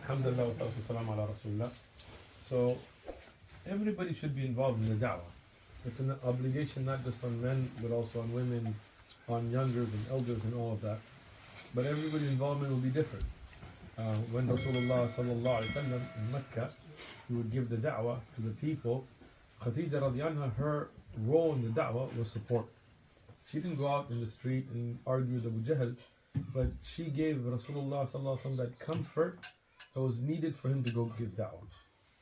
Alhamdulillah wa salatu salam ala Rasulullah. So everybody should be involved in the da'wah. It's an obligation not just on men but also on women, on youngers and elders and all of that. But everybody's involvement will be different. When Rasulullah sallallahu alaihi wasallam in Mecca, he would give the da'wah to the people. Khadija radiallahu anha, her role in the da'wah was support. She didn't go out in the street and argue with Abu Jahl, but she gave Rasulullah sallallahu alaihi wasallam that comfort that was needed for him to go give da'wah.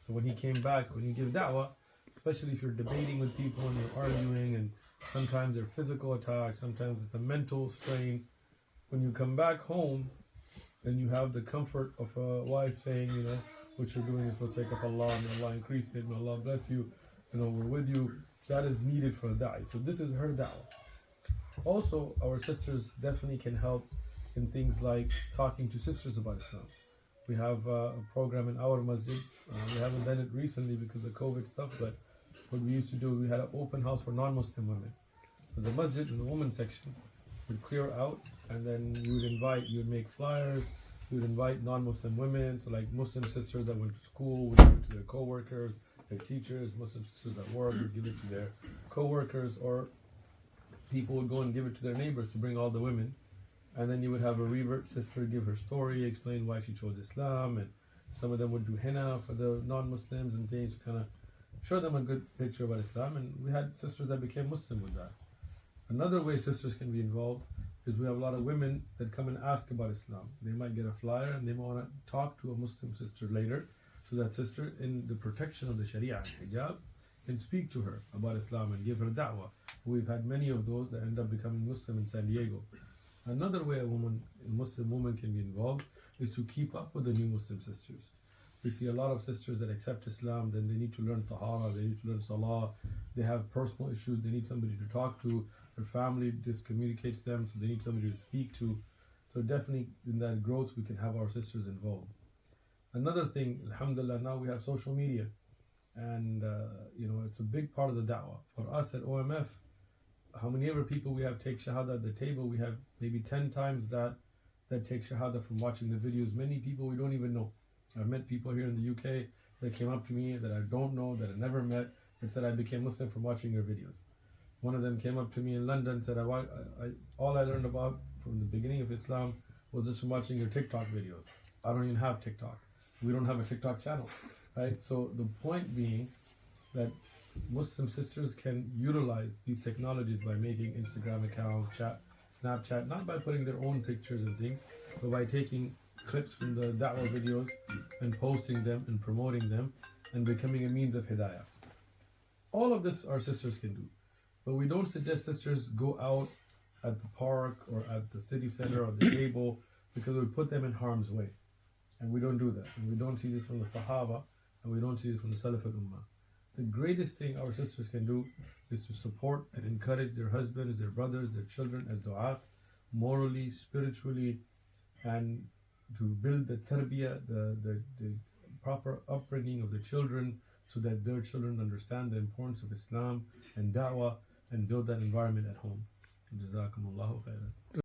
So when he came back, when you give da'wah, especially if you're debating with people and you're arguing, and sometimes they're physical attacks, sometimes it's a mental strain. When you come back home, and you have the comfort of a wife saying, what you're doing is for the sake of Allah, may Allah increase it, may Allah bless you, we're with you. That is needed for a da'i. So this is her da'wah. Also, our sisters definitely can help in things like talking to sisters about Islam. We have a program in our masjid. We haven't done it recently because of COVID stuff, but what we used to do, we had an open house for non-Muslim women. So the masjid in the women's section would clear out, and then you would make flyers, you would invite non-Muslim women, so like Muslim sisters that went to school would give it to their co-workers, their teachers, Muslim sisters at work would give it to their co-workers, or people would go and give it to their neighbors to bring all the women. And then you would have a revert sister give her story, explain why she chose Islam, and some of them would do henna for the non-Muslims and things to kind of show them a good picture about Islam. And we had sisters that became Muslim with that. Another way sisters can be involved is we have a lot of women that come and ask about Islam. They might get a flyer and they might want to talk to a Muslim sister later, so that sister, in the protection of the Sharia and hijab, can speak to her about Islam and give her da'wah. We've had many of those that end up becoming Muslim in San Diego. Another way a Muslim woman can be involved is to keep up with the new Muslim sisters. We see a lot of sisters that accept Islam, then they need to learn tahara, they need to learn salah, they have personal issues, they need somebody to talk to, their family discommunicates them, so they need somebody to speak to. So definitely in that growth we can have our sisters involved. Another thing, alhamdulillah, now we have social media, and it's a big part of the da'wah. For us at OMF, how many ever people we have take shahada at the table, we have maybe 10 times that take shahada from watching the videos. Many people we don't even know. I've met people here in the UK that came up to me that I don't know, that I never met, and said I became Muslim from watching your videos. One of them came up to me in London and said, all I learned about from the beginning of Islam was just from watching your TikTok videos. I don't even have TikTok. We don't have a TikTok channel, right? So the point being that Muslim sisters can utilize these technologies by making Instagram accounts, Snapchat, not by putting their own pictures and things, but by taking clips from the da'wah videos and posting them and promoting them and becoming a means of hidayah. All of this our sisters can do. But we don't suggest sisters go out at the park or at the city center or the table, because it would put them in harm's way. And we don't do that. And we don't see this from the Sahaba, and we don't see this from the Salaf al-Ummah. The greatest thing our sisters can do is to support and encourage their husbands, their brothers, their children as du'at, morally, spiritually, and to build the tarbiyah, the proper upbringing of the children, so that their children understand the importance of Islam and da'wah, and build that environment at home. Jazakumullahu khairan.